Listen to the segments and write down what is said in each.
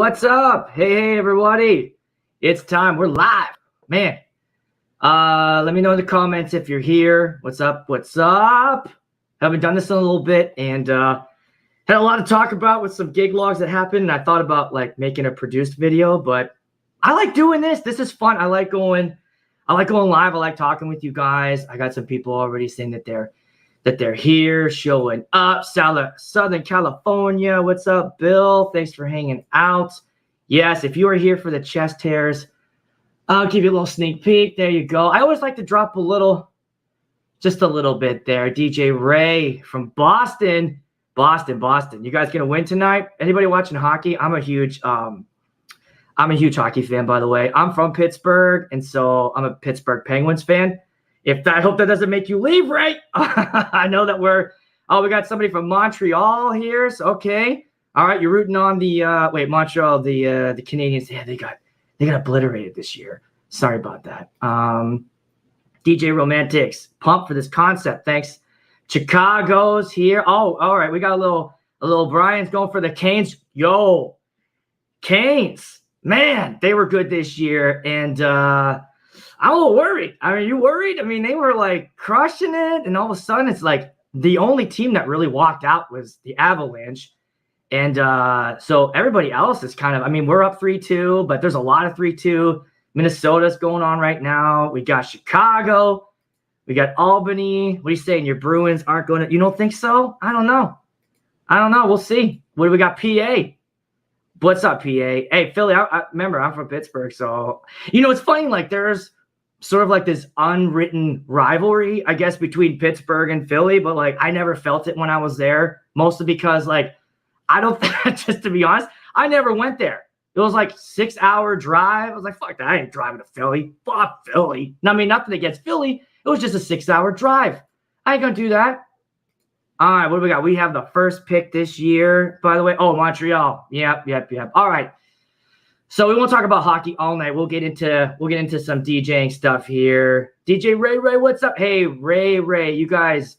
What's up? Hey, everybody. It's time. We're live. Man. Let me know in the comments if you're here. What's up? Haven't done this in a little bit and had a lot to talk about with some gig logs that happened. And I thought about like making a produced video, but I like doing this. This is fun. I like going live. I like talking with you guys. I got some people already saying that they're here, showing up. Southern California. What's up, Bill? Thanks for hanging out. Yes, if you are here for the chest hairs, I'll give you a little sneak peek. There you go. I always like to drop just a little bit there. DJ Ray from Boston. Boston. You guys gonna win tonight? Anybody watching hockey? I'm a huge hockey fan, by the way. I'm from Pittsburgh, and so I'm a Pittsburgh Penguins fan. I hope that doesn't make you leave, Ray. I know that we got somebody from Montreal here. So, okay. All right. You're rooting on Montreal, the Canadians. Yeah, they got obliterated this year. Sorry about that. DJ Romantics, pumped for this concept. Thanks. Chicago's here. Oh, all right. We got a little Brian's going for the Canes. Yo, Canes. Man, they were good this year. And, I'm a little worried. I mean, you worried? I mean, they were like crushing it, and all of a sudden it's like the only team that really walked out was the Avalanche. And so everybody else is kind of, I mean, we're up 3-2, but there's a lot of 3-2. Minnesota's going on right now. We got Chicago. We got Albany. What are you saying? Your Bruins aren't going to, you don't think so? I don't know. We'll see. What do we got? PA. What's up, PA? Hey, Philly, I remember I'm from Pittsburgh. So, it's funny, like there's sort of like this unwritten rivalry, I guess, between Pittsburgh and Philly, but like I never felt it when I was there, mostly because like just to be honest, I never went there. It was like 6-hour drive. I was like, fuck that, I ain't driving to Philly. Fuck Philly. I mean, nothing against Philly. It was just a 6-hour drive. I ain't gonna do that. All right, what do we got? We have the first pick this year, by the way. Oh, Montreal. Yep. All right. So we won't talk about hockey all night. We'll get into some DJing stuff here. DJ Ray, what's up? Hey, Ray, you guys,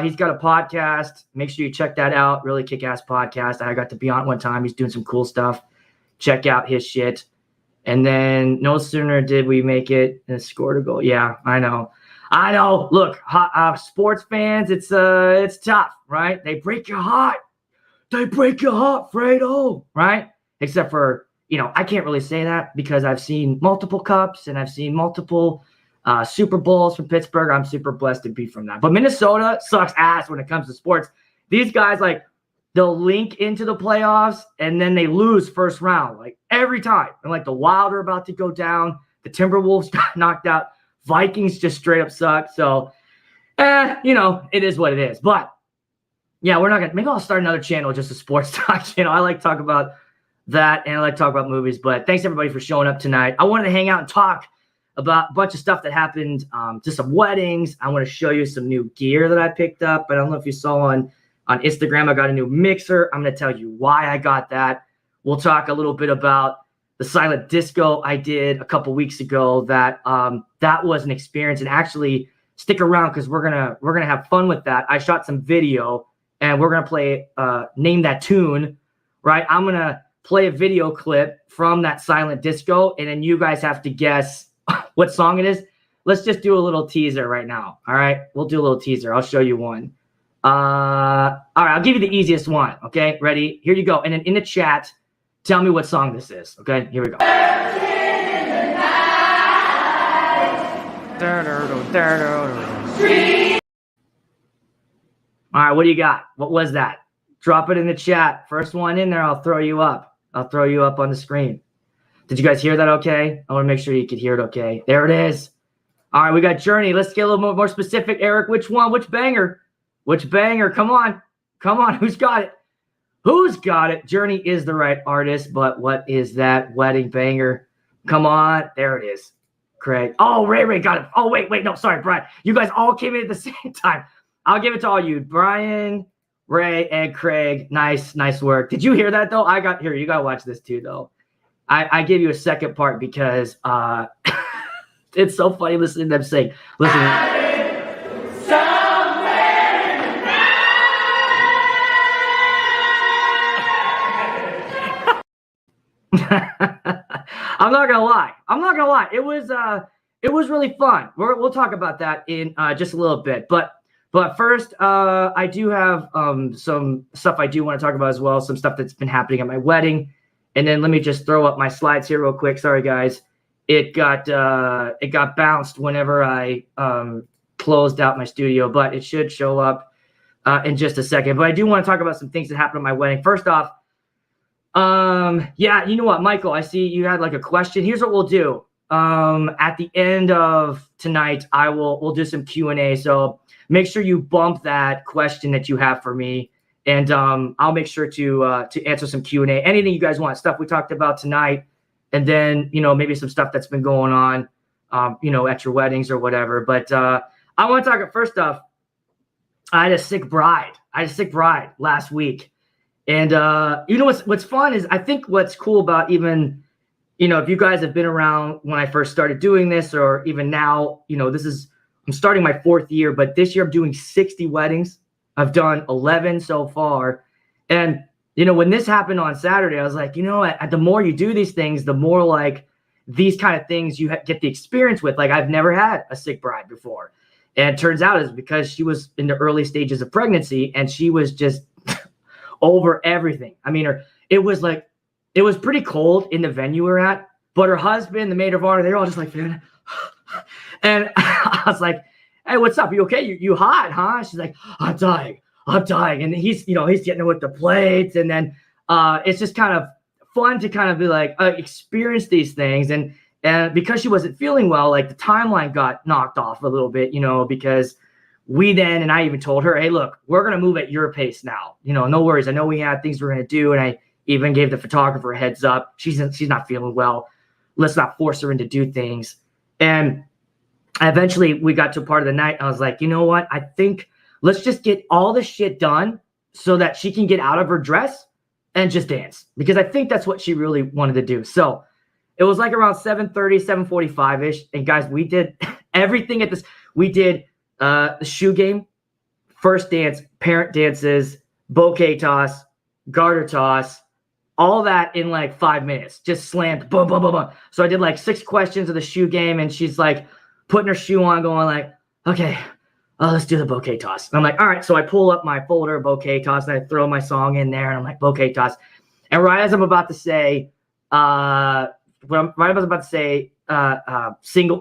he's got a podcast. Make sure you check that out. Really kick-ass podcast. I got to be on it one time. He's doing some cool stuff. Check out his shit. And then no sooner did we make it and scored a goal. Yeah, I know. Look, sports fans, it's tough, right? They break your heart. Fredo, right? Except for, I can't really say that because I've seen multiple cups and I've seen multiple Super Bowls from Pittsburgh. I'm super blessed to be from that. But Minnesota sucks ass when it comes to sports. These guys, like, they'll link into the playoffs and then they lose first round, like every time. And like the Wild are about to go down. The Timberwolves got knocked out. Vikings just straight up suck. So, it is what it is. But yeah, maybe I'll start another channel, just a sports talk channel. I like to talk about that and I like to talk about movies. But thanks everybody for showing up tonight. I wanted to hang out and talk about a bunch of stuff that happened, to some weddings. I want to show you some new gear that I picked up. I don't know if you saw on Instagram, I got a new mixer. I'm going to tell you why I got that. We'll talk a little bit about the silent disco I did a couple weeks ago. That was an experience, and actually stick around because we're gonna have fun with that. I shot some video and we're gonna play Name That Tune, right? I'm gonna play a video clip from that silent disco, and then you guys have to guess what song it is. Let's just do a little teaser right now. All right, we'll do a little teaser. I'll show you one. All right, I'll give you the easiest one. Okay, ready? Here you go. And then in the chat, tell me what song this is. Okay, here we go. All right, what do you got? What was that? Drop it in the chat. First one in there, I'll throw you up. I'll throw you up on the screen. Did you guys hear that okay? I want to make sure you could hear it okay. There it is. All right, we got Journey. Let's get a little more specific, Eric. Which one? Which banger? Which banger? Come on. Who's got it? Who's got it? Journey is the right artist, but what is that wedding banger? Come on. There it is. Craig. Oh, Ray got it. Oh, wait. No, sorry, Brian. You guys all came in at the same time. I'll give it to all you. Brian, Ray, and Craig. Nice work. Did you hear that, though? You got to watch this, too, though. I give you a second part because it's so funny listening to them sing. Listen. I'm not gonna lie. It was really fun. We'll talk about that in just a little bit. But first, I do have some stuff I do want to talk about as well. Some stuff that's been happening at my wedding, and then let me just throw up my slides here real quick. Sorry, guys. It got bounced whenever I closed out my studio, but it should show up in just a second. But I do want to talk about some things that happened at my wedding. First off, yeah, you know what, Michael, I see you had like a question. Here's what we'll do. At the end of tonight, we'll do some Q&A. So make sure you bump that question that you have for me, and I'll make sure to answer some Q&A. Anything you guys want, stuff we talked about tonight, and then maybe some stuff that's been going on, at your weddings or whatever. But I want to talk first off. I had a sick bride last week. And what's fun is I think what's cool about even, if you guys have been around when I first started doing this, or even now, I'm starting my 4th year, but this year I'm doing 60 weddings. I've done 11 so far. And, when this happened on Saturday, I was like, the more you do these things, the more like these kind of things you get the experience with. Like, I've never had a sick bride before. And it turns out it's because she was in the early stages of pregnancy, and she was just over everything. I mean, it was pretty cold in the venue we're at, but her husband, the maid of honor, they're all just like, and I was like, hey, what's up? You okay? You hot, huh? She's like, I'm dying. And he's getting it with the plates. And then it's just kind of fun to kind of be like, experience these things. And because she wasn't feeling well, like the timeline got knocked off a little bit, because and I even told her, hey, look, we're going to move at your pace now. No worries. I know we had things we're going to do. And I even gave the photographer a heads up. She's not feeling well. Let's not force her into do things. And eventually we got to a part of the night. I was like, you know what? I think let's just get all this shit done so that she can get out of her dress and just dance. Because I think that's what she really wanted to do. So it was like around 7:30, 7:45-ish. And guys, we did everything at this. We did the shoe game, first dance, parent dances, bouquet toss, garter toss, all that in like 5 minutes. Just slammed, boom, boom, boom, boom. So I did like 6 questions of the shoe game, and she's like putting her shoe on, going like, okay, let's do the bouquet toss. And I'm like, all right. So I pull up my folder, bouquet toss, and I throw my song in there, and I'm like, bouquet toss. And right as I'm about to say, single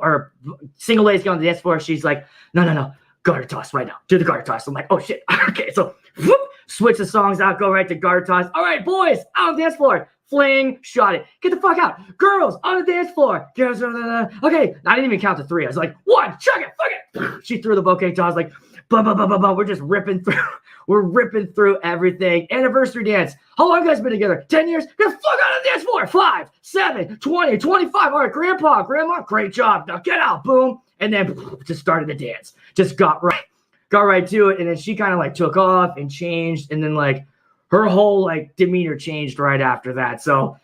ladies get on the dance floor, she's like, no, garter toss right now. Do the garter toss. I'm like, oh shit. Okay, so whoop, switch the songs out, go right to garter toss. All right, boys, out on the dance floor. Fling, shot it. Get the fuck out. Girls on the dance floor. Girls, okay, I didn't even count to 3. I was like, 1, chuck it, fuck it. She threw the bouquet toss, like, bum, bum, bum, bum, bum. We're just ripping through. We're ripping through everything. Anniversary dance. How long you guys been together? 10 years? Get the fuck out of the dance floor. 5, 7, 20, 25. All right, grandpa, grandma, great job. Now get out. Boom. And then just started the dance. Just got right to it. And then she kind of like took off and changed. And then like her whole like demeanor changed right after that. So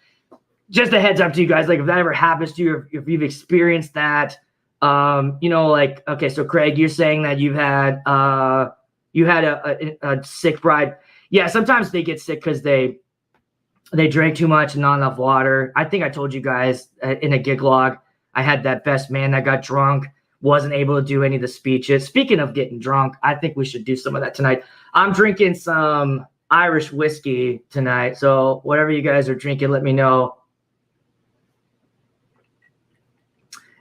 just a heads up to you guys, like if that ever happens to you, if you've experienced that, like, okay, so Craig, you're saying that you had a sick bride. Yeah, sometimes they get sick because they drank too much and not enough water. I think I told you guys in a gig log, I had that best man that got drunk, wasn't able to do any of the speeches. Speaking of getting drunk, I think we should do some of that tonight. I'm drinking some Irish whiskey tonight, so whatever you guys are drinking, let me know.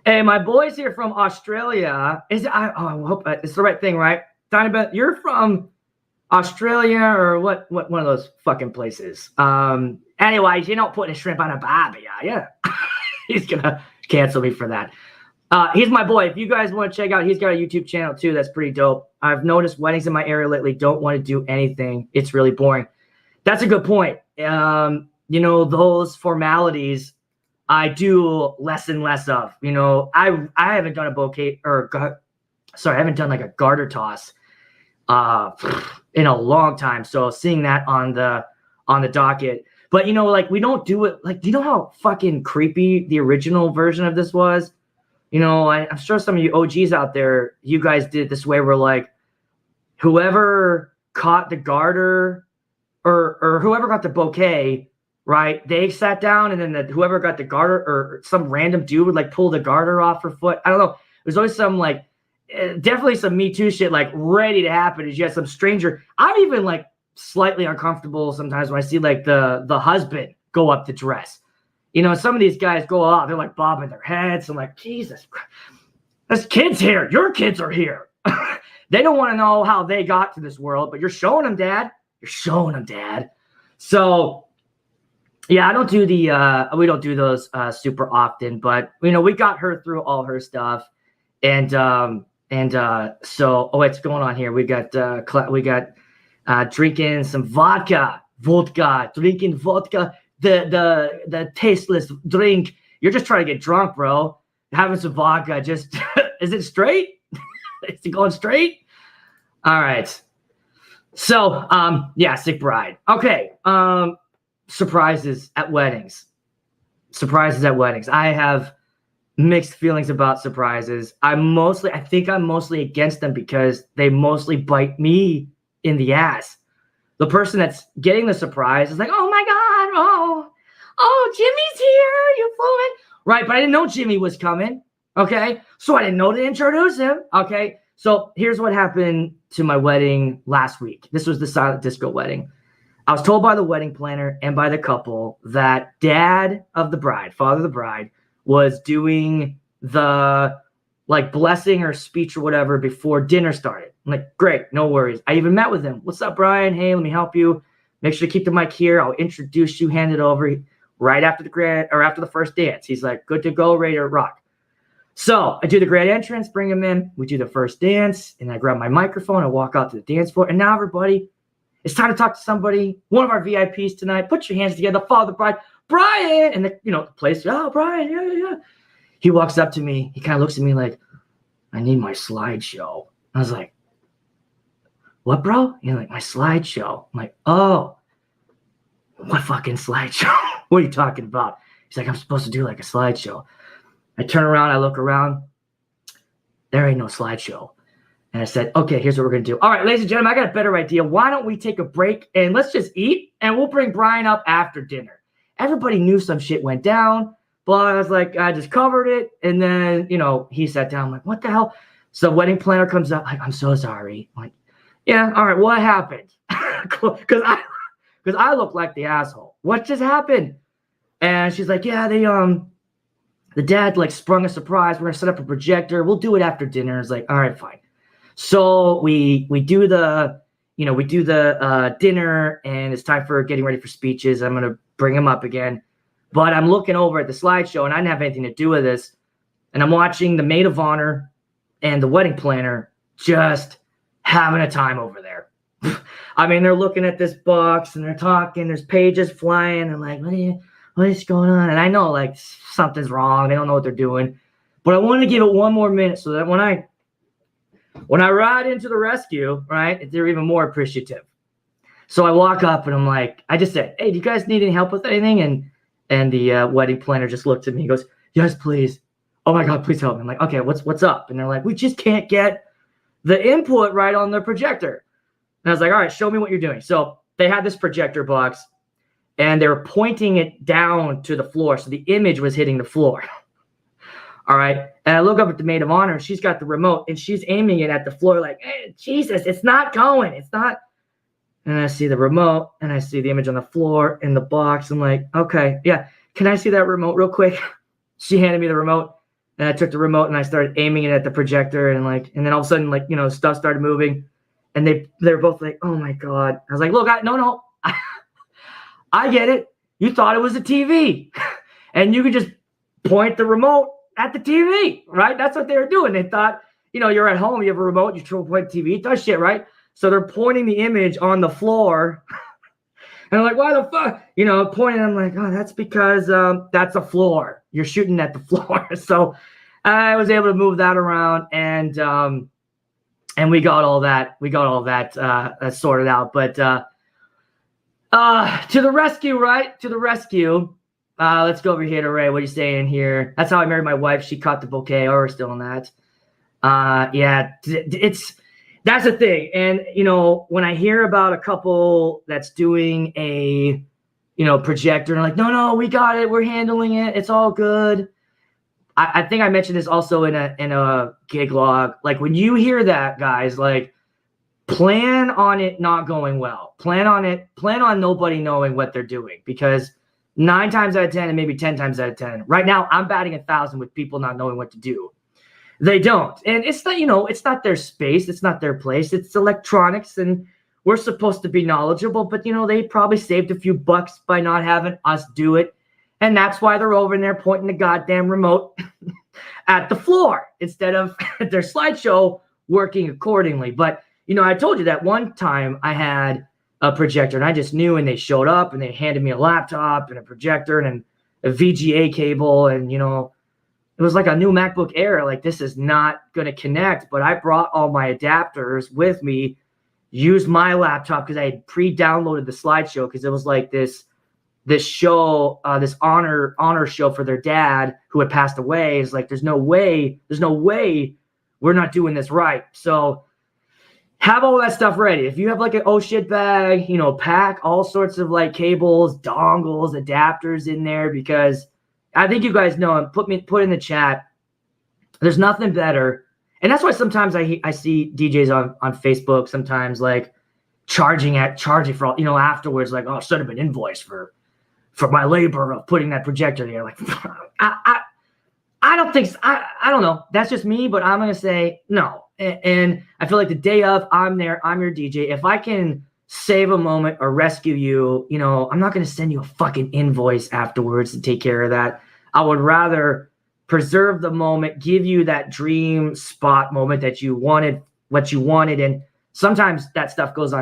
Hey, my boys here from Australia. I hope it's the right thing, right? Donnie, you're from Australia or what one of those fucking places. Anyways, you're not putting a shrimp on a barbie, are you? He's gonna cancel me for that. He's my boy. If you guys want to check out, he's got a YouTube channel too. That's pretty dope. I've noticed weddings in my area lately don't want to do anything. It's really boring. That's a good point. Those formalities I do less and less of. I haven't done a bouquet I haven't done like a garter toss in a long time. So seeing that on the docket, but like we don't do it. Like, do you know how fucking creepy the original version of this was? I'm sure some of you OGs out there, you guys did it this way where like whoever caught the garter or whoever got the bouquet right? They sat down, and then whoever got the garter, or some random dude would like pull the garter off her foot. I don't know. There's always some like definitely some Me Too shit like ready to happen. Is you have some stranger. I'm even like slightly uncomfortable sometimes when I see like the husband go up to dress. You know, some of these guys go out, they're like bobbing their heads. I'm like, Jesus, there's kids here. Your kids are here. They don't want to know how they got to this world, but you're showing them, Dad. You're showing them, Dad. So, yeah, I don't do we don't do those super often, but you know, we got her through all her stuff, and so what's going on here? We got drinking some vodka, drinking vodka, the tasteless drink. You're just trying to get drunk, bro. Having some vodka, just is it straight? Is it going straight? All right. So, yeah, sick bride. Okay. Surprises at weddings. Surprises at weddings. I have mixed feelings about surprises. I think I'm mostly against them because they mostly bite me in the ass. The person that's getting the surprise is like, oh my God, oh, Jimmy's here. You flew in. Right, but I didn't know Jimmy was coming. Okay, so I didn't know to introduce him. Okay, so here's what happened to my wedding last week. This was the silent disco wedding. I was told by the wedding planner and by the couple that dad of the bride, father of the bride, was doing the like blessing or speech or whatever before dinner started. I'm like, great, no worries. I even met with him. What's up, Brian? Hey, let me help you. Make sure to keep the mic here. I'll introduce you, hand it over right after after the first dance. He's like, good to go, ready to rock. So I do the grand entrance, bring him in. We do the first dance, and I grab my microphone. I walk out to the dance floor, and now everybody, it's time to talk to somebody. One of our VIPs tonight. Put your hands together. Father bride, Brian, and the place. Oh, Brian, yeah. He walks up to me. He kind of looks at me like, I need my slideshow. I was like, what, bro? He's like, my slideshow. I'm like, oh, what fucking slideshow? What are you talking about? He's like, I'm supposed to do like a slideshow. I turn around, I look around. There ain't no slideshow. And I said, okay, here's what we're going to do. All right, ladies and gentlemen, I got a better idea. Why don't we take a break and let's just eat, and we'll bring Brian up after dinner. Everybody knew some shit went down, but I was like, I just covered it. And then, he sat down. I'm like, what the hell? So the wedding planner comes up. Like, I'm so sorry. I'm like, yeah, all right, what happened? Because I look like the asshole. What just happened? And she's like, yeah, the dad like sprung a surprise. We're gonna set up a projector. We'll do it after dinner. It's like, all right, fine. So we do the dinner, and it's time for getting ready for speeches. I'm gonna bring him up again, but I'm looking over at the slideshow, and I didn't have anything to do with this. And I'm watching the maid of honor and the wedding planner just having a time over there. I mean, they're looking at this box and they're talking. There's pages flying, and like, what is going on? And I know like something's wrong. They don't know what they're doing. But I want to give it one more minute so that when I ride into the rescue, right, they're even more appreciative. So I walk up and I'm like, I just said, hey, do you guys need any help with anything? And the wedding planner just looked at me. He goes, yes, please. Oh my God, please help me. I'm like, okay, what's up? And they're like, we just can't get the input right on the projector. And I was like, all right, show me what you're doing. So they had this projector box, and they were pointing it down to the floor. So the image was hitting the floor. All right. And I look up at the maid of honor, and she's got the remote, and she's aiming it at the floor like, hey, Jesus, it's not going. It's not. And I see the remote, and I see the image on the floor in the box. I'm like, okay, yeah. Can I see that remote real quick? She handed me the remote, and I took the remote, and I started aiming it at the projector. And then all of a sudden, like, stuff started moving. And they're both like, oh my God. I was like, look, no. I get it. You thought it was a TV, and you could just point the remote at the TV, right? That's what they were doing. They thought, you're at home, you have a remote, you point TV, it does shit, right? So they're pointing the image on the floor, and I'm like, why the fuck? Pointing. I'm like, oh, that's because that's a floor. You're shooting at the floor. So I was able to move that around, and we got all that. Sorted out, but. To the rescue, right? To the rescue. Let's go over here to Ray. What are you saying here? That's how I married my wife. She caught the bouquet. Oh, we're still on that. Yeah, that's the thing. And, when I hear about a couple that's doing a projector, and like, no, we got it. We're handling it. It's all good. I think I mentioned this also in a gig log. Like when you hear that, guys, like plan on it not going well. Plan on nobody knowing what they're doing, because 9 times out of 10 and maybe 10 times out of 10. Right now, I'm batting 1,000 with people not knowing what to do. They don't. And it's not, it's not their space. It's not their place. It's electronics, and we're supposed to be knowledgeable, but they probably saved a few bucks by not having us do it. And that's why they're over in there pointing the goddamn remote at the floor instead of their slideshow working accordingly. But, I told you that one time I had a projector and I just knew, and they showed up and they handed me a laptop and a projector and a VGA cable. And, it was like a new MacBook Air. Like, this is not going to connect, but I brought all my adapters with me, used my laptop because I had pre-downloaded the slideshow, because it was like this show, this honor show for their dad who had passed away. It's like, there's no way we're not doing this right. So have all that stuff ready. If you have like an oh shit bag, pack all sorts of like cables, dongles, adapters in there, because I think you guys know, and put in the chat, there's nothing better. And that's why sometimes I see DJs on Facebook sometimes like charging for all, afterwards, like, oh, should have been invoiced for my labor of putting that projector there. Like, I don't think so. I don't know. That's just me, but I'm going to say no. And I feel like the day of, I'm there, I'm your DJ. If I can save a moment or rescue you, I'm not going to send you a fucking invoice afterwards to take care of that. I would rather preserve the moment, give you that dream spot moment that you wanted, what you wanted. And sometimes that stuff goes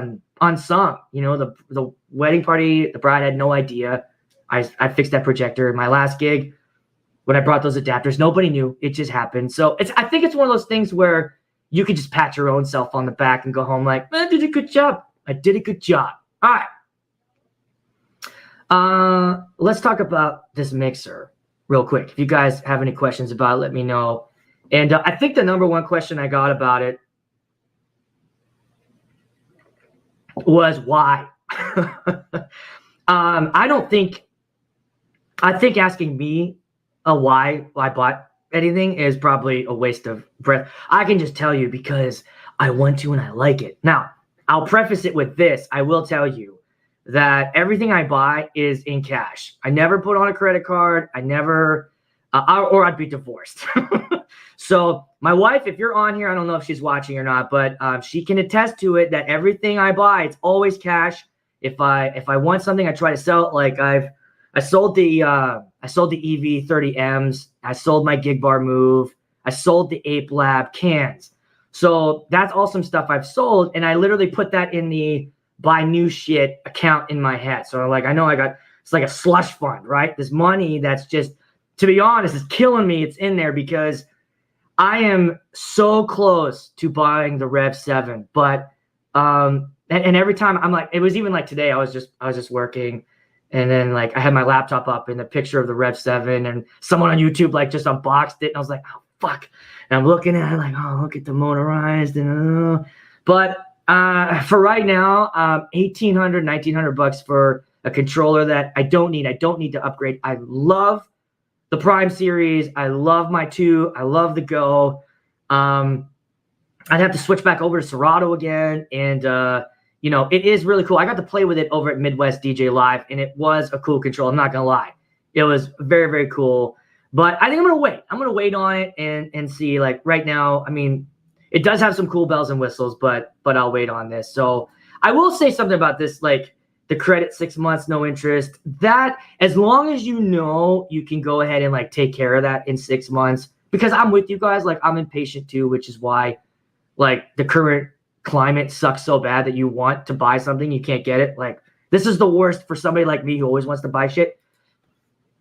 unsung. The wedding party, the bride had no idea. I fixed that projector in my last gig. When I brought those adapters, nobody knew. It just happened. So I think it's one of those things where you could just pat your own self on the back and go home like, I did a good job. I did a good job. All right. Let's talk about this mixer real quick. If you guys have any questions about it, let me know. And I think the number one question I got about it was why. I think asking me why I bought anything is probably a waste of breath. I can just tell you because I want to and I like it. Now, I'll preface it with this. I will tell you that everything I buy is in cash. I never put on a credit card. I never, or I'd be divorced. So my wife, if you're on here, I don't know if she's watching or not, but she can attest to it that everything I buy, it's always cash. If I want something, I try to sell it. Like I sold the EV30Ms. I sold my Gig Bar Move. I sold the Ape Lab cans. So that's all some stuff I've sold. And I literally put that in the buy new shit account in my head. So like, I know it's like a slush fund, right? This money that's just, to be honest, is killing me. It's in there because I am so close to buying the Rev 7. But, and every time I'm like, it was even like today, I was just working. And then like I had my laptop up in the picture of the Rev 7, and someone on YouTube like just unboxed it, and I was like, oh fuck. And I'm looking at it like, oh, look at the motorized. But for right now, $1,800, $1,900 for a controller that I don't need. I don't need to upgrade. I love the Prime series. I love my 2. I love the Go. I'd have to switch back over to Serato again, and it is really cool. I got to play with it over at Midwest DJ Live, and it was a cool control. I'm not going to lie. It was very, very cool. But I think I'm going to wait. I'm going to wait on it and see. Like right now, I mean, it does have some cool bells and whistles, but I'll wait on this. So I will say something about this, like the credit 6 months, no interest. That, as long as you can go ahead and like take care of that in 6 months, because I'm with you guys. Like I'm impatient too, which is why like the current climate sucks so bad that you want to buy something, you can't get it. Like this is the worst for somebody like me who always wants to buy shit.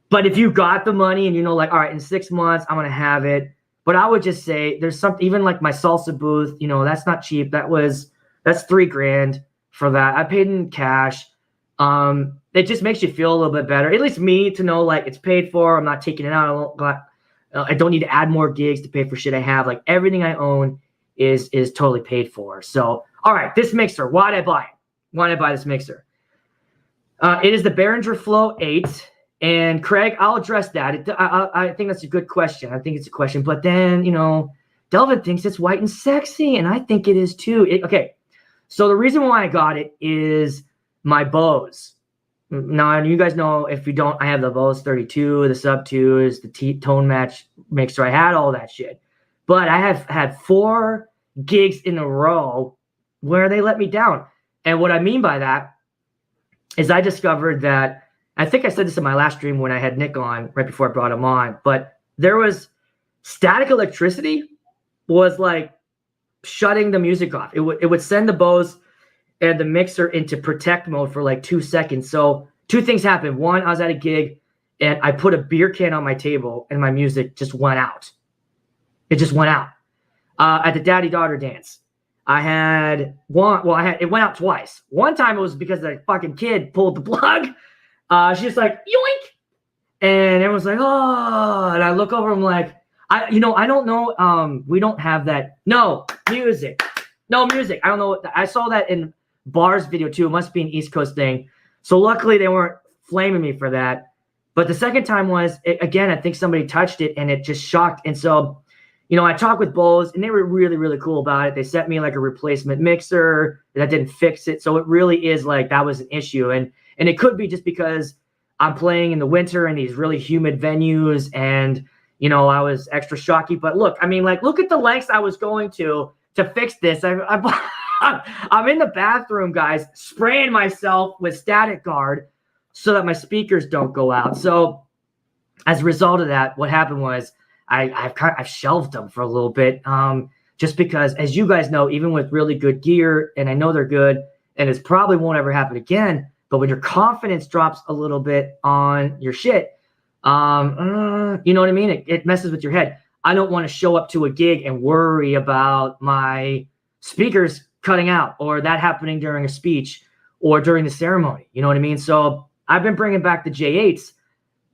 But if you got the money and like, all right, in 6 months, I'm going to have it. But I would just say there's something, even like my salsa booth, that's not cheap. That's $3,000 for that. I paid in cash. It just makes you feel a little bit better. At least me to know like it's paid for. I'm not taking it out. I don't need to add more gigs to pay for shit I have. Like everything I own is totally paid for. So, all right, this mixer, why did I buy it? Why did I buy this mixer? It is the Behringer Flow 8. And Craig, I'll address that. I think that's a good question. I think it's a question. But then, Delvin thinks it's white and sexy, and I think it is too. Okay, so the reason why I got it is my Bose. Now, you guys know, if you don't, I have the Bose 32, the Sub 2s, the tone match mixer. I had all that shit. But I have had 4 gigs in a row where they let me down. And what I mean by that is I discovered that, I think I said this in my last stream when I had Nick on, right before I brought him on, but there was static electricity was like shutting the music off. It would send the Bose and the mixer into protect mode for like 2 seconds. So 2 things happened. One, I was at a gig and I put a beer can on my table and my music just went out. It just went out. At the daddy-daughter dance, I had one. Well, it went out twice. One time it was because the fucking kid pulled the plug. She was like, yoink. And everyone's like, oh. And I look over, I'm like, I don't know. We don't have that. No music. I don't know. I saw that in Bar's video too. It must be an East Coast thing. So luckily they weren't flaming me for that. But the second time was, again, I think somebody touched it and it just shocked. And so, I talked with Bose and they were really, really cool about it. They sent me like a replacement mixer that didn't fix it. So it really is like that was an issue. And it could be just because I'm playing in the winter in these really humid venues and, I was extra shocky. But look, look at the lengths I was going to fix this. I'm in the bathroom, guys, spraying myself with Static Guard so that my speakers don't go out. So as a result of that, what happened was I've shelved them for a little bit, just because, as you guys know, even with really good gear, and I know they're good, and it probably won't ever happen again, but when your confidence drops a little bit on your shit, you know what I mean? It messes with your head. I don't want to show up to a gig and worry about my speakers cutting out or that happening during a speech or during the ceremony. You know what I mean? So I've been bringing back the J8s,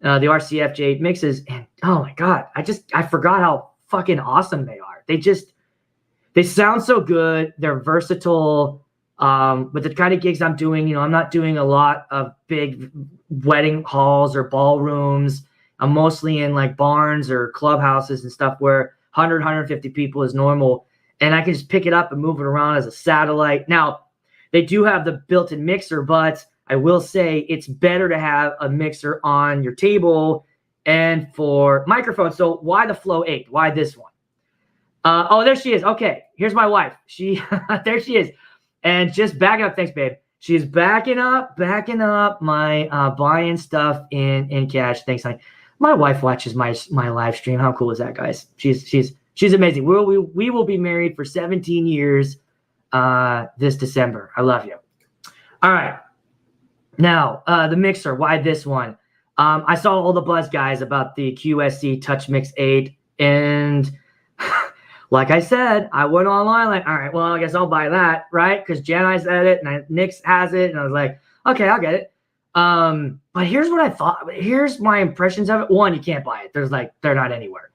the RCF J8 mixes, and oh my God, I forgot how fucking awesome they are. They sound so good. They're versatile. With the kind of gigs I'm doing, I'm not doing a lot of big wedding halls or ballrooms. I'm mostly in like barns or clubhouses and stuff where 100, 150 people is normal. And I can just pick it up and move it around as a satellite. Now, they do have the built-in mixer, but I will say it's better to have a mixer on your table and for microphones. So why the Flow 8? Why this one? Oh, there she is. Okay, here's my wife. There she is. And just backing up. Thanks, babe. She's backing up my buying stuff in cash. Thanks, honey. My wife watches my live stream. How cool is that, guys? She's amazing. We will be married for 17 years this December. I love you. All right. Now, the mixer. Why this one? I saw all the buzz, guys, about the QSC Touch Mix 8. And like I said, I went online like, all right, well, I guess I'll buy that, right? Because Jedi said it and Nix has it. And I was like, okay, I'll get it. But here's what I thought. Here's my impressions of it. One, you can't buy it. They're not anywhere.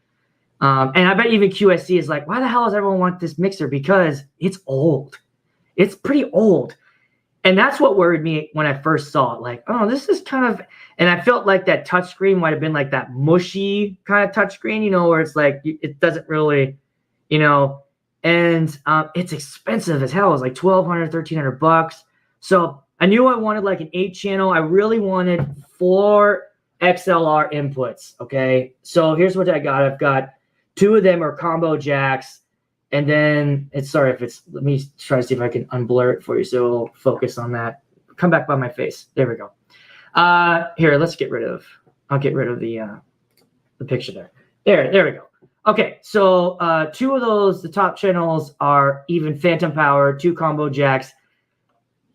And I bet even QSC is like, why the hell does everyone want this mixer? Because it's old. It's pretty old. And that's what worried me when I first saw it. Like, oh, this is kind of, and I felt like that touchscreen might have been like that mushy kind of touchscreen, where it's like, it doesn't really, and it's expensive as hell. It's like $1,200, $1,300. So I knew I wanted like an 8-channel. I really wanted 4 XLR inputs. Okay. So here's what I got. I've got 2 of them are combo jacks. And then let me try to see if I can unblur it for you. So it'll focus on that. Come back by my face. There we go. Here, I'll get rid of the picture there. There we go. Okay. So 2 of those, the top channels are even phantom power, 2 combo jacks,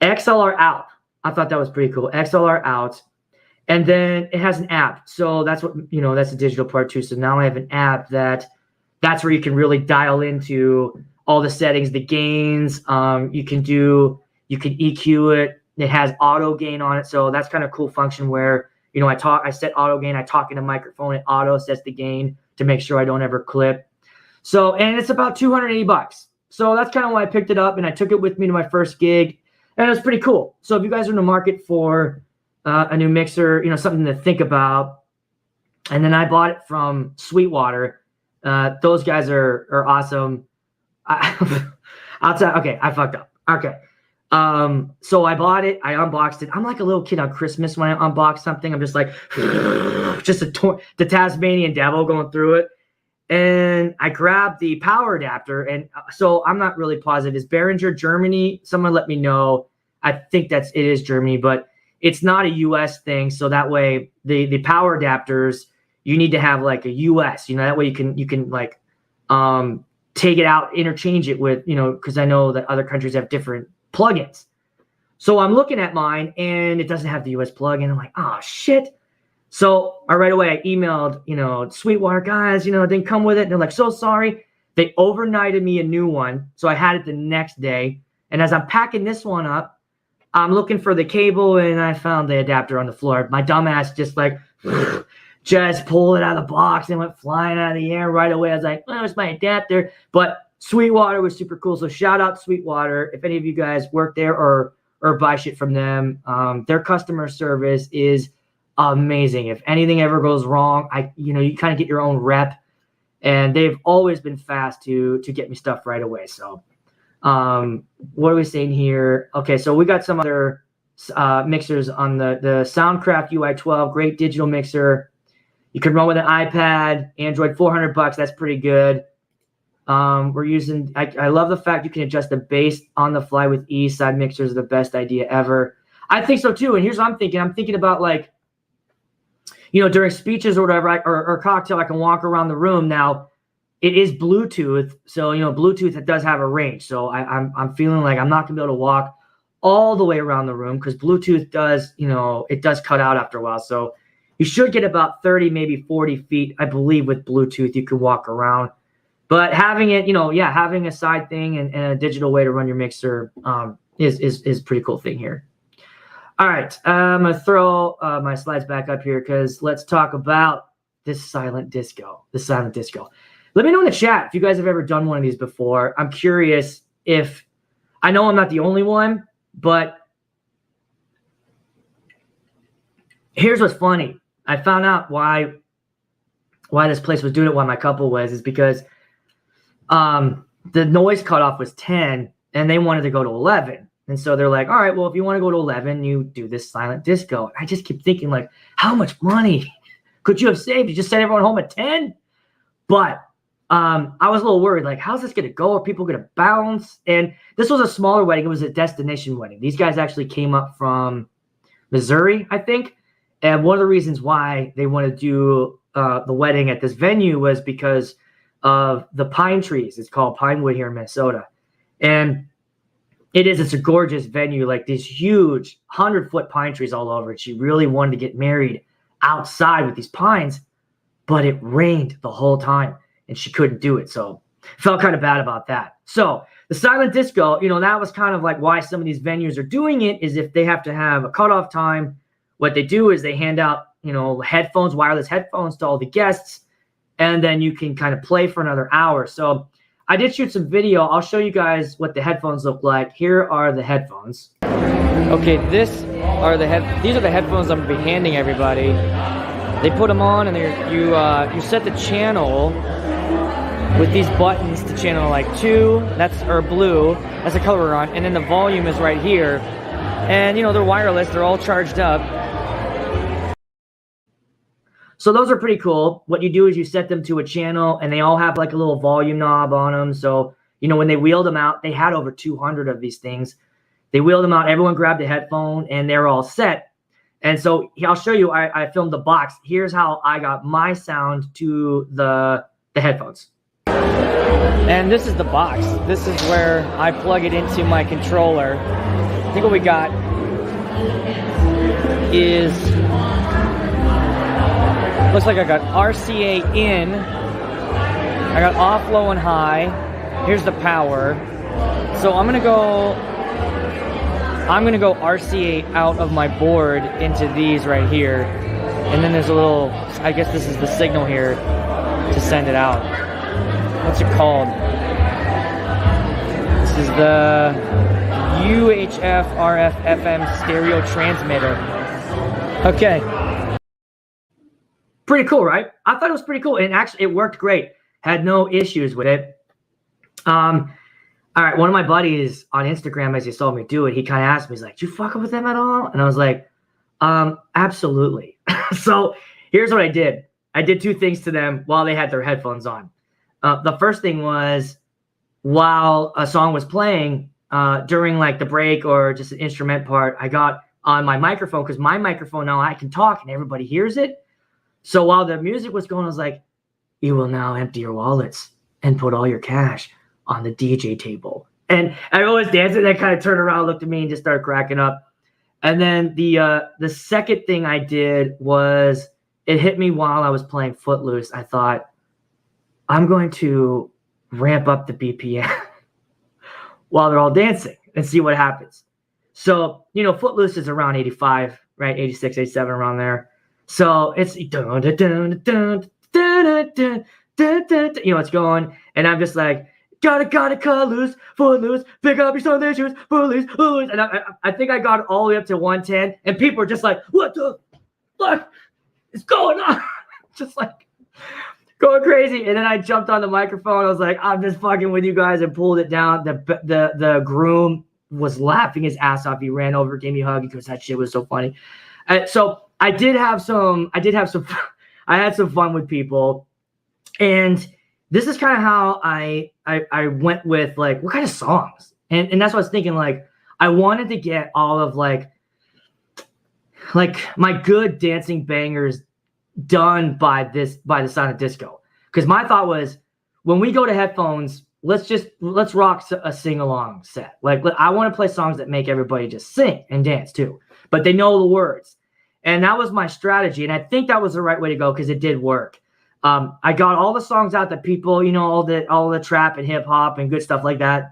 XLR out. I thought that was pretty cool. XLR out. And then it has an app. So that's what, that's the digital part too. So now I have an app that's where you can really dial into all the settings, the gains. You can EQ it. It has auto gain on it. So that's kind of cool function where, I set auto gain, I talk in a microphone, it auto sets the gain to make sure I don't ever clip. So, and it's about $280. So that's kind of why I picked it up and I took it with me to my first gig and it was pretty cool. So if you guys are in the market for a new mixer, something to think about. And then I bought it from Sweetwater. Those guys are awesome. Okay, I fucked up. Okay. So I bought it. I unboxed it. I'm like a little kid on Christmas when I unbox something. I'm just like, just the Tasmanian devil going through it. And I grabbed the power adapter. And so I'm not really positive. Is Behringer Germany? Someone let me know. I think it is Germany, but it's not a US thing. So that way the power adapters, you need to have like a US, that way you can like, take it out, interchange it with, cause I know that other countries have different plugins. So I'm looking at mine and it doesn't have the US plugin. I'm like, oh shit. So right away I emailed, Sweetwater guys, it didn't come with it. And they're like, so sorry. They overnighted me a new one. So I had it the next day. And as I'm packing this one up, I'm looking for the cable and I found the adapter on the floor. My dumbass just pulled it out of the box and went flying out of the air right away. I was like, oh, it's my adapter. But Sweetwater was super cool. So shout out Sweetwater. If any of you guys work there or buy shit from them, their customer service is amazing. If anything ever goes wrong, you kind of get your own rep, and they've always been fast to get me stuff right away. So what are we saying here? Okay, so we got some other mixers on the Soundcraft UI12, great digital mixer. You can run with an iPad, Android, $400. That's pretty good. We're using, I love the fact you can adjust the bass on the fly with ease. Side mixers are the best idea ever. I think so too. And here's what I'm thinking. I'm thinking about like, during speeches or whatever, or cocktail, I can walk around the room. Now, it is Bluetooth. So, Bluetooth, it does have a range. So I'm feeling like I'm not gonna be able to walk all the way around the room because Bluetooth does, it does cut out after a while. So you should get about 30, maybe 40 feet, I believe, with Bluetooth. You can walk around. But having it, having a side thing and a digital way to run your mixer is a pretty cool thing here. All right, I'm going to throw my slides back up here because let's talk about this silent disco, the silent disco. Let me know in the chat if you guys have ever done one of these before. I'm curious if, I know I'm not the only one, but here's what's funny. I found out why this place was doing it, why my couple was, is because the noise cutoff was 10 and they wanted to go to 11. And so they're like, all right, well, if you want to go to 11, you do this silent disco. I just keep thinking like, how much money could you have saved? You just sent everyone home at 10? But I was a little worried, like, how's this going to go? Are people going to bounce? And this was a smaller wedding. It was a destination wedding. These guys actually came up from Missouri, I think. And one of the reasons why they want to do the wedding at this venue was because of the pine trees. It's called Pinewood here in Minnesota. And it's a gorgeous venue, like these huge 100-foot pine trees all over it. She really wanted to get married outside with these pines, but it rained the whole time and she couldn't do it. So felt kind of bad about that. So the silent disco, that was kind of like why some of these venues are doing it, is if they have to have a cutoff time, what they do is they hand out, headphones, wireless headphones to all the guests, and then you can kind of play for another hour. So I did shoot some video. I'll show you guys what the headphones look like. Here are the headphones. Okay, these are the headphones I'm gonna be handing everybody. They put them on, and you set the channel with these buttons to channel like 2, or blue. That's the color we're on, and then the volume is right here. And they're wireless. They're all charged up. So those are pretty cool. What you do is you set them to a channel, and they all have like a little volume knob on them. So, when they wheeled them out, they had over 200 of these things. They wheeled them out. Everyone grabbed a headphone, and they're all set. And so I'll show you. I filmed the box. Here's how I got my sound to the headphones. And this is the box. This is where I plug it into my controller. I think what we got is, looks like I got RCA in, I got off, low, and high. Here's the power. So I'm gonna go RCA out of my board into these right here. And then there's a little, I guess this is the signal here to send it out. What's it called? This is the UHF RF FM stereo transmitter. Okay. Pretty cool, right? I thought it was pretty cool. And actually, it worked great. Had no issues with it. All right. One of my buddies on Instagram, as he saw me do it, he kind of asked me, he's like, "Do you fuck with them at all?" And I was like, absolutely. So here's what I did. I did two things to them while they had their headphones on. The first thing was, while a song was playing, during like the break or just an instrument part, I got on my microphone, because my microphone now I can talk and everybody hears it. So while the music was going, I was like, "You will now empty your wallets and put all your cash on the DJ table." And everyone was dancing. They kind of turned around, looked at me, and just started cracking up. And then the second thing I did was, it hit me while I was playing Footloose. I thought, I'm going to ramp up the BPM while they're all dancing and see what happens. So, Footloose is around 85, right? 86, 87, around there. So it's dun, dun, dun, dun, dun, dun, dun, dun, it's going, and I'm just like, gotta cut loose, Footloose, pick up your Sunday shoes, Footloose, Footloose. And I think I got all the way up to 110, and people are just like, what the fuck is going on? Just like going crazy. And then I jumped on the microphone. I was like, I'm just fucking with you guys, and pulled it down. The groom was laughing his ass off. He ran over, gave me a hug because that shit was so funny. So I had some fun with people. And this is kind of how I went with, like, what kind of songs. And that's what I was thinking. Like, I wanted to get all of like my good dancing bangers done by the Silent Disco. Because my thought was, when we go to headphones, let's rock a sing-along set. Like, I want to play songs that make everybody just sing and dance too, but they know the words. And that was my strategy. And I think that was the right way to go, because it did work. I got all the songs out that people, all the trap and hip hop and good stuff like that,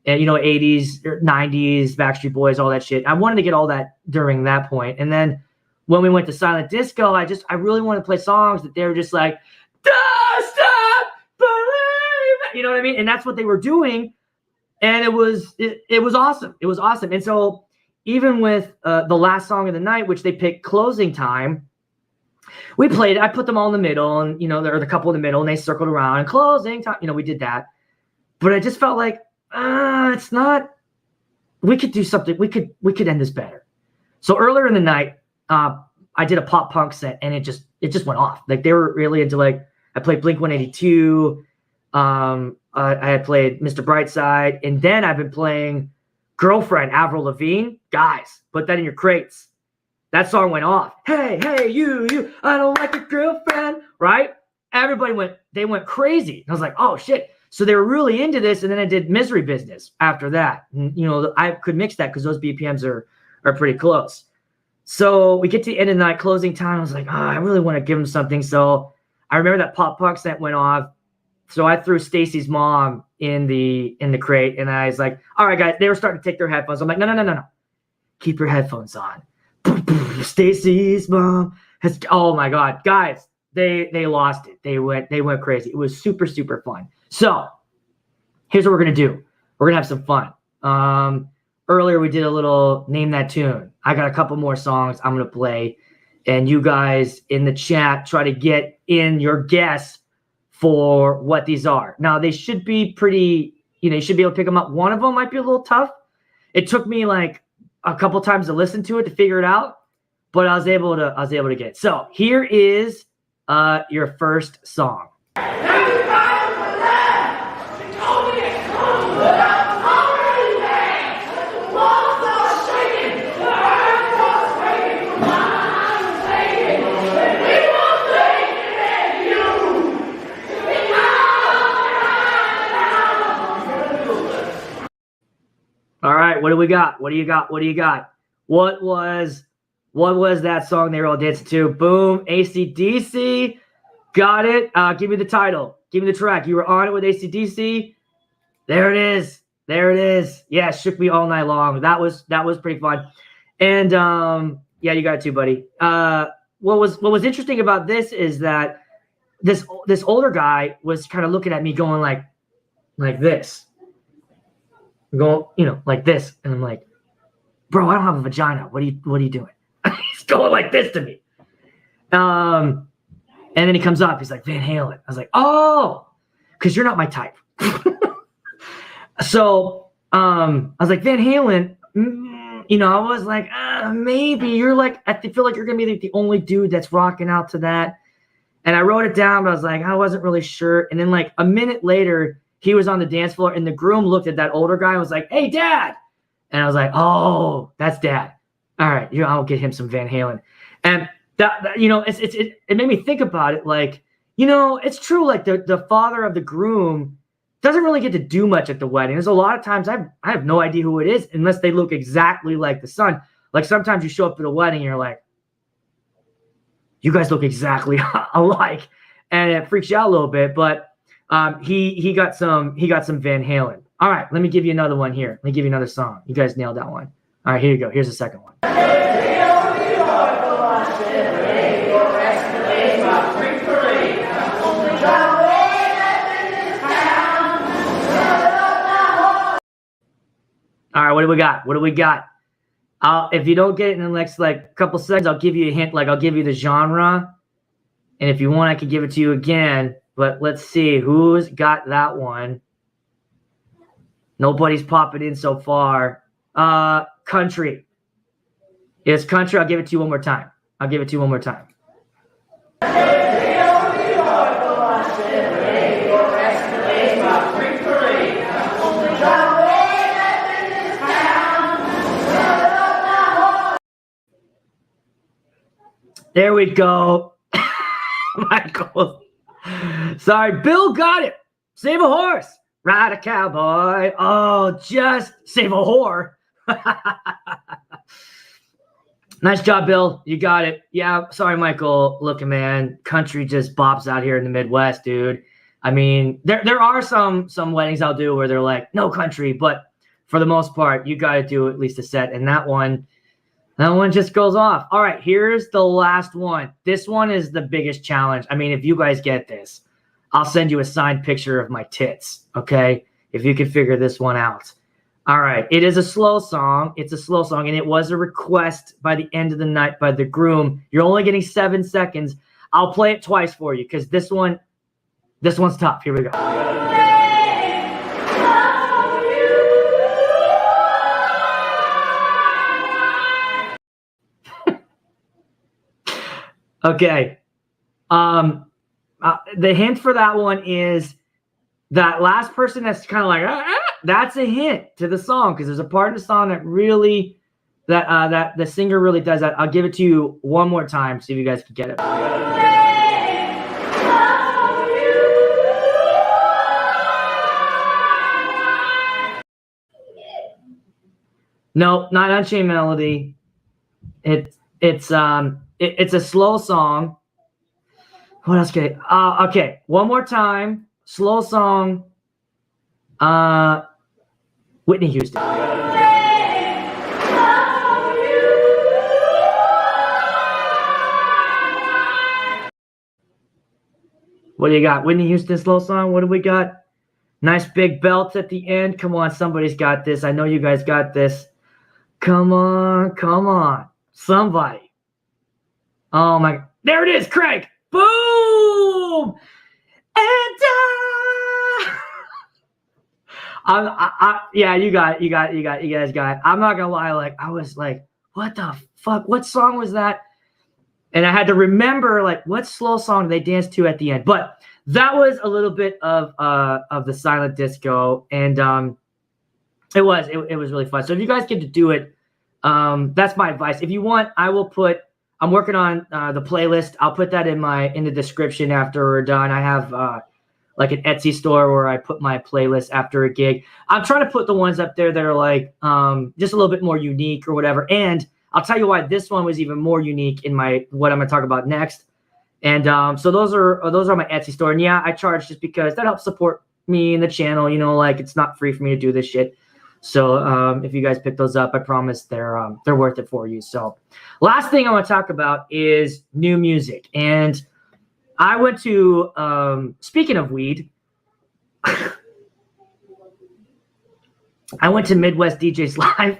80s, 90s, Backstreet Boys, all that shit. I wanted to get all that during that point. And then when we went to Silent Disco, I really wanted to play songs that they were just like, don't stop believing. You know what I mean? And that's what they were doing. And it was awesome. It was awesome. And so even with the last song of the night, which they picked, Closing Time, we played, I put them all in the middle, and, there were the couple in the middle, and they circled around, and Closing Time, we did that. But I just felt like, it's not, we could do something. We could end this better. So earlier in the night, I did a pop punk set, and it just went off. Like, they were really into, like, I played Blink-182. I had played Mr. Brightside, and then I've been playing Girlfriend, Avril Lavigne. Guys, put that in your crates. That song went off. Hey, you, I don't like your girlfriend, right? Everybody went crazy. And I was like, oh shit. So they were really into this. And then I did Misery Business after that. And, I could mix that because those BPMs are pretty close. So we get to the end of the night, Closing Time. I was like, I really want to give them something. So I remember that pop punk set went off. So I threw Stacy's mom in the crate, and I was like, all right, guys, they were starting to take their headphones. I'm like, no. Keep your headphones on. Stacy's mom has, oh my God, guys, they lost it. They went crazy. It was super, super fun. So here's what we're going to do. We're going to have some fun. Earlier we did a little Name That Tune. I got a couple more songs I'm going to play, and you guys in the chat try to get in your guess for what these are. Now, they should be pretty, you should be able to pick them up. One of them might be a little tough. It took me like a couple times to listen to it to figure it out, but I was able to get it. So here is your first song. All right, what do we got? What do you got? What was that song they were all dancing to? Boom, AC/DC. Got it. Give me the title. Give me the track. You were on it with AC/DC. There it is. Yeah, Shook Me All Night Long. That was pretty fun. And yeah, you got it too, buddy. What was interesting about this is that this older guy was kind of looking at me going like this. Going, like this, and I'm like, bro, I don't have a vagina. What are you doing? going like this to me. And then he comes up. He's like, Van Halen. I was like, oh, because you're not my type. So I was like, Van Halen, I was like, maybe you're like, I feel like you're going to be like the only dude that's rocking out to that. And I wrote it down, but I was like, I wasn't really sure. And then like a minute later, he was on the dance floor and the groom looked at that older guy and was like, hey, Dad. And I was like, oh, that's Dad. All right, I'll get him some Van Halen. And that it made me think about it. Like, it's true. Like the father of the groom doesn't really get to do much at the wedding. There's a lot of times I have no idea who it is unless they look exactly like the son. Like sometimes you show up to the wedding and you're like, you guys look exactly alike, and it freaks you out a little bit. But he got some Van Halen. All right, let me give you another one here. Let me give you another song. You guys nailed that one. All right, here you go. Here's the second one. All right, what do we got? What do we got? If you don't get it in the next couple seconds, I'll give you a hint. I'll give you the genre, and if you want, I can give it to you again. But let's see who's got that one. Nobody's popping in so far. Country. It's country. I'll give it to you one more time. There we go. Michael. Sorry, Bill got it. Save a horse. Ride a cowboy. Oh, just save a whore. Nice job, Bill. You got it. Yeah, sorry, Michael. Look, man, country just bops out here in the Midwest, dude. I mean, there are some weddings I'll do where they're like, no country, but for the most part, you got to do at least a set. And that one just goes off. All right, here's the last one. This one is the biggest challenge. I mean, if you guys get this, I'll send you a signed picture of my tits, okay? If you can figure this one out. All right, it is a slow song. It's a slow song, and it was a request by the end of the night by the groom. You're only getting 7 seconds. I'll play it twice for you because this one's tough. Here we go. Okay. The hint for that one is that last person that's kind of like, that's a hint to the song because there's a part of the song that really, that the singer really does that. I'll give it to you one more time, see if you guys can get it. No, not Unchained Melody. It's a slow song. What else can I? Okay, one more time. Slow song. Whitney Houston. What do you got? Whitney Houston slow song. What do we got? Nice big belts at the end. Come on, somebody's got this. I know you guys got this. Come on. Somebody. Oh my, there it is, Craig. Boom! And yeah, you got it. You guys got it. I'm not gonna lie, I was like, what the fuck? What song was that? And I had to remember what slow song they danced to at the end. But that was a little bit of the silent disco, and it was really fun. So if you guys get to do it, that's my advice. If you want, I'm working on the playlist. I'll put that in the description after we're done. I have an Etsy store where I put my playlist after a gig. I'm trying to put the ones up there that are just a little bit more unique or whatever. And I'll tell you why this one was even more unique in what I'm going to talk about next. And so those are my Etsy store. And yeah, I charge just because that helps support me and the channel. It's not free for me to do this shit. So if you guys pick those up, I promise they're worth it for you. So last thing I want to talk about is new music. And I went to, speaking of weed, I went to Midwest DJs Live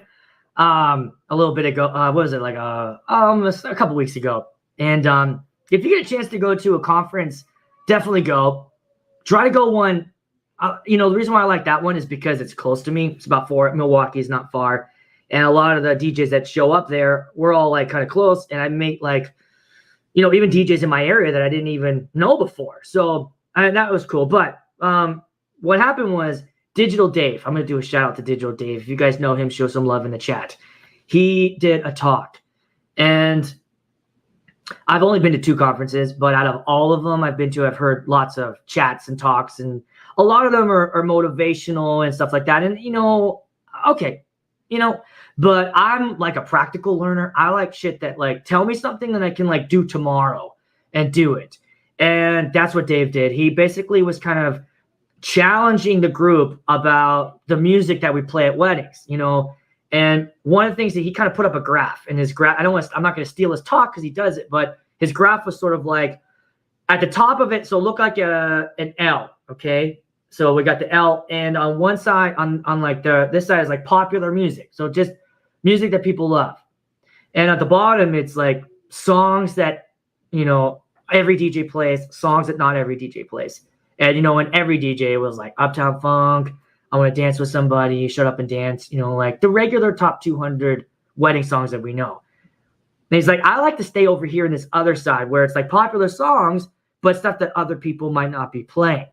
a little bit ago. What was it, like almost a couple weeks ago? And if you get a chance to go to a conference, definitely go. Try to go one. The reason why I like that one is because it's close to me. It's about Milwaukee's not far. And a lot of the DJs that show up there, we're all like kind of close. And I meet like, even DJs in my area that I didn't even know before. So that was cool. But what happened was Digital Dave. I'm going to do a shout out to Digital Dave. If you guys know him, show some love in the chat. He did a talk. And I've only been to 2 conferences, but out of all of them I've heard lots of chats and talks, and a lot of them are motivational and stuff like that. And, okay, but I'm like a practical learner. I like shit that like, tell me something that I can like do tomorrow and do it. And that's what Dave did. He basically was kind of challenging the group about the music that we play at weddings, And one of the things that he kind of put up a graph, and his graph, I'm not going to steal his talk because he does it, but his graph was sort of like at the top of it. So it looked like an L. Okay. So we got the L, and on one side, on like this side is like popular music. So just music that people love. And at the bottom, it's like songs that, every DJ plays, songs that not every DJ plays. And, and every DJ was like Uptown Funk, I Want to Dance with Somebody, Shut Up and Dance, like the regular top 200 wedding songs that we know. And he's like, I like to stay over here in this other side where it's like popular songs, but stuff that other people might not be playing.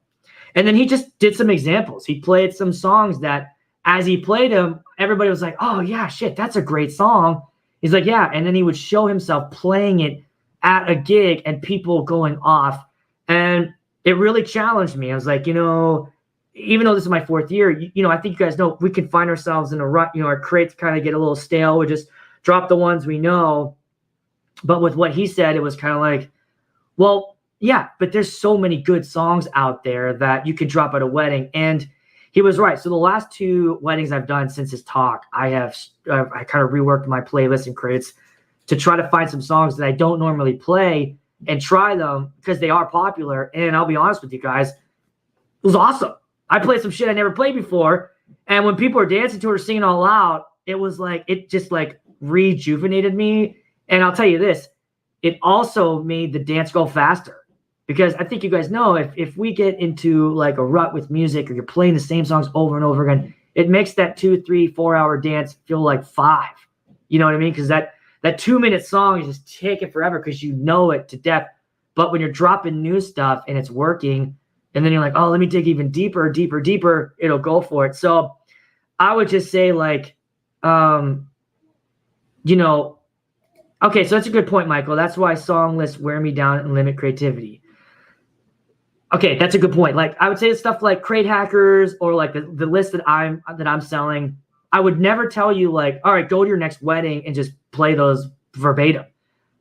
And then he just did some examples. He played some songs that as he played them, everybody was like, oh yeah, shit, that's a great song. He's like, yeah. And then he would show himself playing it at a gig and people going off. And it really challenged me. I was like, even though this is my 4th year, I think you guys know we can find ourselves in a rut. Our crates kind of get a little stale. We just drop the ones we know. But with what he said, it was kind of like, well, yeah, but there's so many good songs out there that you could drop at a wedding. And he was right. So the last 2 weddings I've done since his talk, I kind of reworked my playlist and crates to try to find some songs that I don't normally play and try them because they are popular. And I'll be honest with you guys, it was awesome. I played some shit I never played before. And when people are dancing to it or singing all out, it was like, it just like rejuvenated me. And I'll tell you this, it also made the dance go faster. Because I think you guys know if we get into like a rut with music or you're playing the same songs over and over again, it makes that 2, 3, 4 hour dance feel like 5. You know what I mean? Because that 2-minute song is just taking forever because you know it to death. But when you're dropping new stuff and it's working, and then you're like, oh, let me dig even deeper, it'll go for it. So I would just say like, okay, so that's a good point, Michael. That's why song lists wear me down and limit creativity. Okay, that's a good point. Like I would say stuff like Crate Hackers or like the list that I'm selling. I would never tell you like, all right, go to your next wedding and just play those verbatim.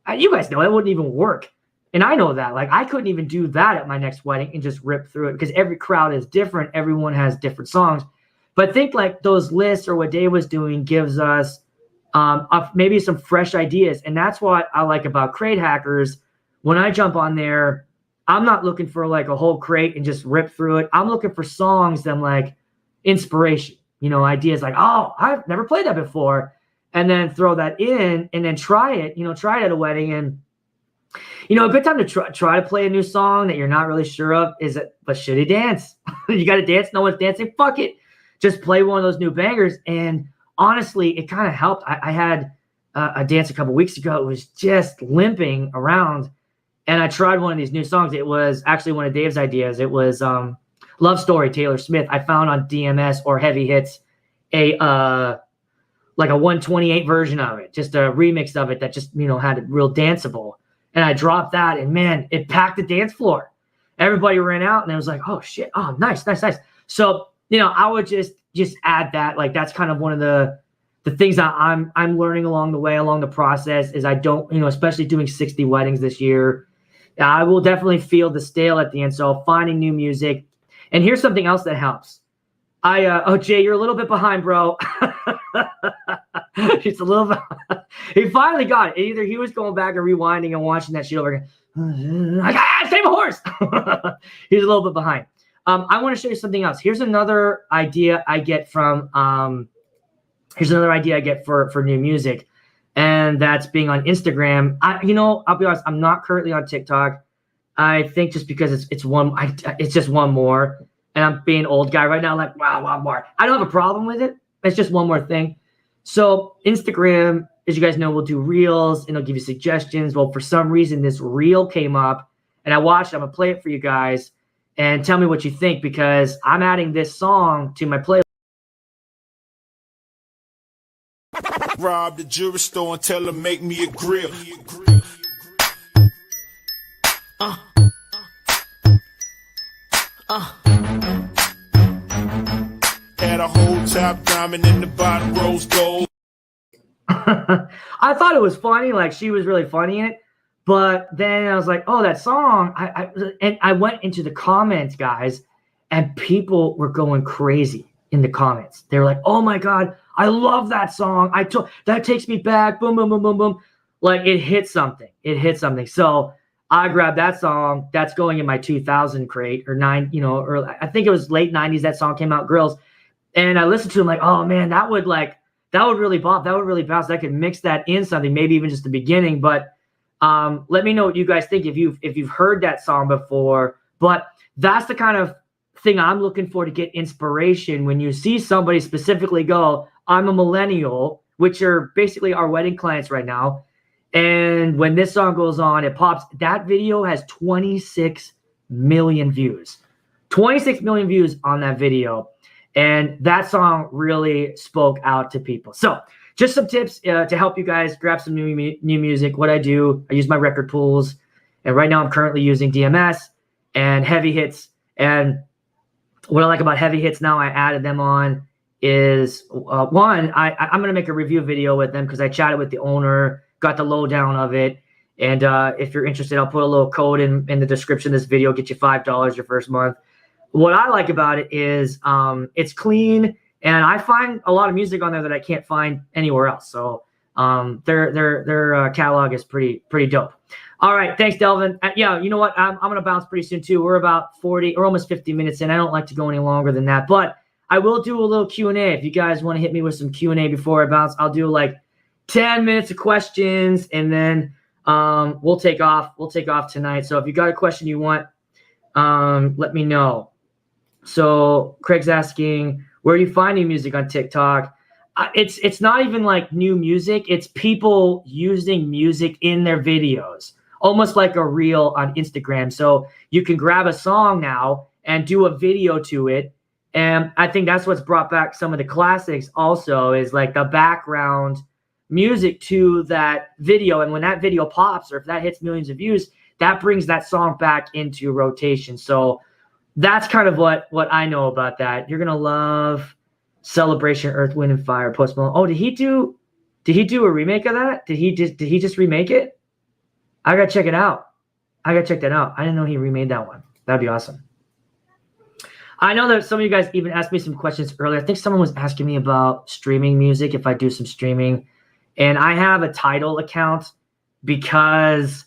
You guys know it wouldn't even work. And I know that. Like I couldn't even do that at my next wedding and just rip through it because every crowd is different. Everyone has different songs. But I think like those lists or what Dave was doing gives us maybe some fresh ideas. And that's what I like about Crate Hackers. When I jump on there, I'm not looking for like a whole crate and just rip through it. I'm looking for songs that like inspiration, ideas like, oh, I've never played that before. And then throw that in and then try it at a wedding. And, a good time to try to play a new song that you're not really sure of is a shitty dance. You got to dance. No one's dancing. Fuck it. Just play one of those new bangers. And honestly, it kind of helped. I had a dance a couple weeks ago. It was just limping around. And I tried one of these new songs. It was actually one of Dave's ideas. It was Love Story, Taylor Smith. I found on DMS or Heavy Hits like a 128 version of it, just a remix of it that just, had it real danceable. And I dropped that and man, it packed the dance floor. Everybody ran out and it was like, oh shit. Oh, nice. So, I would just add that. Like, that's kind of one of the things that I'm learning along the process is I don't, especially doing 60 weddings this year, I will definitely feel the stale at the end. So finding new music. And here's something else that helps. Jay, you're a little bit behind, bro. It's a little bit. He finally got it. Either he was going back and rewinding and watching that shit over again. Save a horse. He's a little bit behind. I want to show you something else. Here's another idea I get from here's another idea I get for new music, and that's being on Instagram. I'll be honest, I'm not currently on TikTok. I think just because it's just one more, and I'm being old guy right now. Like, wow, one more. I don't have a problem with it. It's just one more thing. So Instagram, as you guys know, will do reels and it'll give you suggestions. Well, for some reason, this reel came up, and I watched it. I'm gonna play it for you guys, and tell me what you think, because I'm adding this song to my playlist. Rob the jewelry store and tell them make me a grill. Had a whole top diamond in the bottom, rose gold. I thought it was funny, like she was really funny in it. But then I was like, oh, that song. I went into the comments, guys, and people were going crazy in the comments. They were like, oh my God, I love that song. That takes me back. Boom, boom, boom, boom, boom. Like it hit something. It hit something. So I grabbed that song. That's going in my 2000 crate or I think it was late 90s. That song came out, Grills. And I listened to it, like, oh man, that would really pop. That would really bounce. I could mix that in something, maybe even just the beginning. But let me know what you guys think if you've heard that song before. But that's the kind of thing I'm looking for to get inspiration. When you see somebody specifically go, I'm a millennial, which are basically our wedding clients right now. And when this song goes on, it pops. That video has 26 million views. 26 million views on that video. And that song really spoke out to people. So just some tips to help you guys grab some new music. What I do, I use my record pools. And right now I'm currently using DMS and Heavy Hits. And what I like about Heavy Hits now, I added them on, is one, I'm going to make a review video with them because I chatted with the owner, got the lowdown of it. And if you're interested, I'll put a little code in the description of this video, get you $5 your first month. What I like about it is it's clean, and I find a lot of music on there that I can't find anywhere else. So their catalog is pretty dope. All right, thanks, Delvin. Yeah, you know what? I'm gonna bounce pretty soon too. We're about 40 or almost 50 minutes in. I don't like to go any longer than that, but I will do a little Q&A. If you guys want to hit me with some Q&A before I bounce, I'll do like 10 minutes of questions, and then we'll take off. We'll take off tonight. So if you got a question you want, let me know. So Craig's asking, where are you finding music on TikTok? It's not even like new music. It's people using music in their videos, almost like a reel on Instagram. So you can grab a song now and do a video to it. And I think that's what's brought back some of the classics also, is like the background music to that video. And when that video pops, or if that hits millions of views, that brings that song back into rotation. So that's kind of what I know about that. You're gonna love Celebration, Earth, Wind and Fire, Post Malone. Oh, did he do a remake of that? Did he just remake it? I gotta check it out. I gotta check that out. I didn't know he remade that one. That'd be awesome. I know that some of you guys even asked me some questions earlier. I think someone was asking me about streaming music, if I do some streaming. And I have a Tidal account because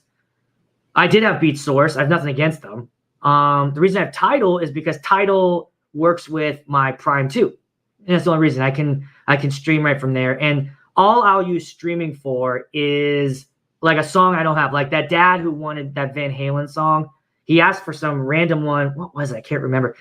I did have BeatSource. I have nothing against them. The reason I have Tidal is because Tidal works with my Prime too. And that's the only reason I can stream right from there. And all I'll use streaming for is like a song I don't have. Like that dad who wanted that Van Halen song, he asked for some random one. What was it? I can't remember.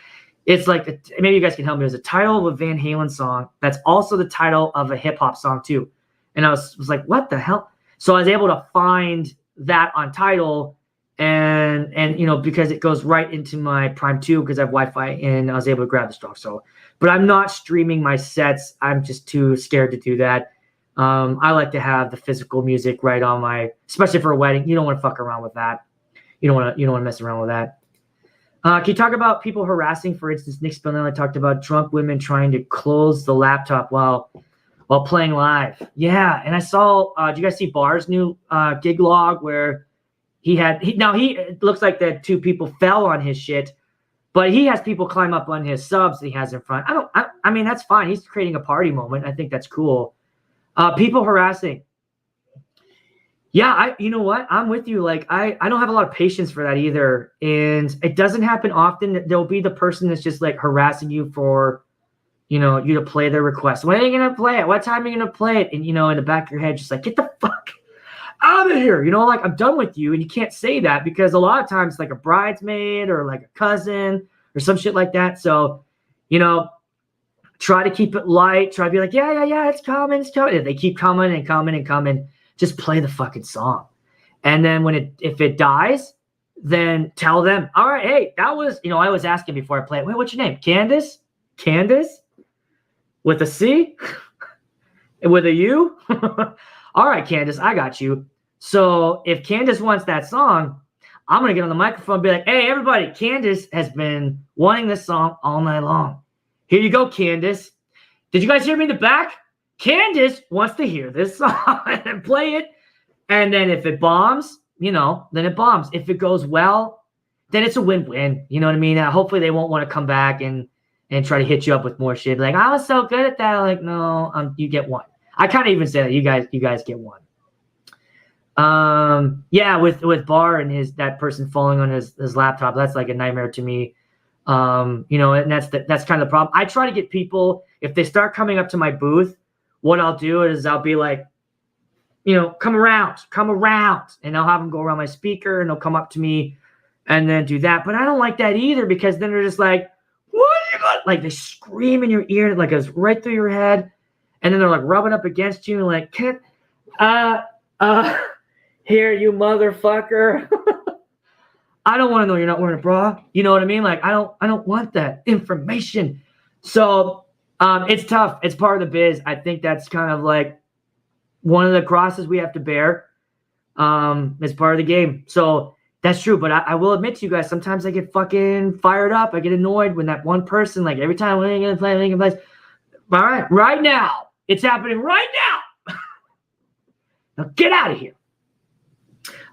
It's like, maybe you guys can help me. It was a title of a Van Halen song that's also the title of a hip hop song too. And I was like, what the hell? So I was able to find that on Tidal, and you know, because it goes right into my Prime 2 because I have Wi-Fi, and I was able to grab the stock. So, but I'm not streaming my sets. I'm just too scared to do that. I like to have the physical music right on my, especially for a wedding. You don't want to fuck around with that. You don't want to mess around with that. Can you talk about people harassing? For instance, Nick Spinella talked about drunk women trying to close the laptop while playing live. Yeah, and I saw. Did you guys see Barr's new gig log where it looks like that two people fell on his shit, but he has people climb up on his subs that he has in front. I mean, that's fine. He's creating a party moment. I think that's cool. People harassing. Yeah, you know what? I'm with you. Like, I don't have a lot of patience for that either. And it doesn't happen often. There'll be the person that's just like harassing you for you to play their request. When are you going to play it? What time are you going to play it? And, in the back of your head, just like, get the fuck out of here. Like, I'm done with you. And you can't say that because a lot of times, like a bridesmaid or like a cousin or some shit like that. So, try to keep it light. Try to be like, yeah, it's coming. If they keep coming and coming and coming, just play the fucking song. And then if it dies, then tell them, all right, hey, that was, I always ask him before I play it, wait, what's your name? Candace? With a C? With a U? All right, Candace, I got you. So if Candace wants that song, I'm going to get on the microphone and be like, hey, everybody, Candace has been wanting this song all night long. Here you go, Candace. Did you guys hear me in the back? Candace wants to hear this song and play it. And then if it bombs, then it bombs. If it goes well, then it's a win-win. You know what I mean? Hopefully they won't want to come back and try to hit you up with more shit. Like, I was so good at that. I'm like, no, you get one. I kind of even say that you guys get one. Yeah, with Bar and that person falling on his laptop, that's like a nightmare to me. And that's kind of the problem. I try to get people, if they start coming up to my booth, what I'll do is I'll be like, come around, and I'll have them go around my speaker and they'll come up to me and then do that. But I don't like that either because then they're just like, what are you got? Like they scream in your ear, like it's right through your head. And then they're like rubbing up against you and like, here, you motherfucker. I don't want to know you're not wearing a bra. You know what I mean? Like, I don't want that information. So it's tough. It's part of the biz. I think that's kind of like one of the crosses we have to bear. It's part of the game. So that's true. But I will admit to you guys, sometimes I get fucking fired up. I get annoyed when that one person, like every time, when are you going to play? All right, right now. It's happening right now. Now get out of here.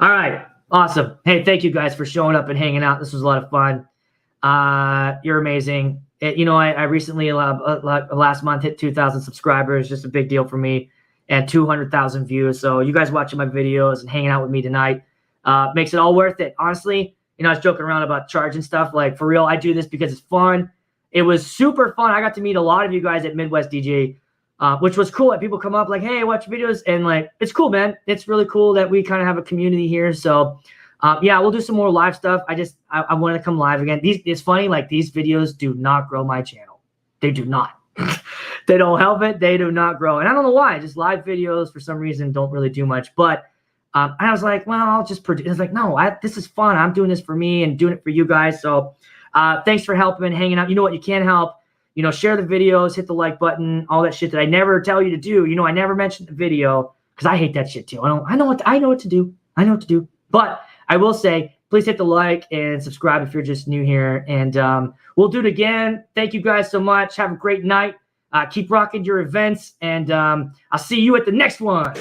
All right. Awesome. Hey, thank you guys for showing up and hanging out. This was a lot of fun. You're amazing. I recently, last month, hit 2,000 subscribers. Just a big deal for me. And 200,000 views. So you guys watching my videos and hanging out with me tonight makes it all worth it. Honestly, I was joking around about charging stuff. Like, for real, I do this because it's fun. It was super fun. I got to meet a lot of you guys at Midwest DJ, which was cool. And people come up like, hey, watch videos. And like, it's cool, man. It's really cool that we kind of have a community here. So yeah, we'll do some more live stuff. I want to come live again. It's funny, like these videos do not grow my channel. They do not. They don't help it. They do not grow. And I don't know why. Just live videos for some reason don't really do much. But I was like, well, I'll just produce. It's like, no, this is fun. I'm doing this for me and doing it for you guys. So thanks for helping and hanging out. You know what? You can help. Share the videos, hit the like button, all that shit that I never tell you to do. I never mentioned the video because I hate that shit too. I know what to do. But I will say, please hit the like and subscribe if you're just new here. And we'll do it again. Thank you guys so much. Have a great night. Keep rocking your events. And I'll see you at the next one.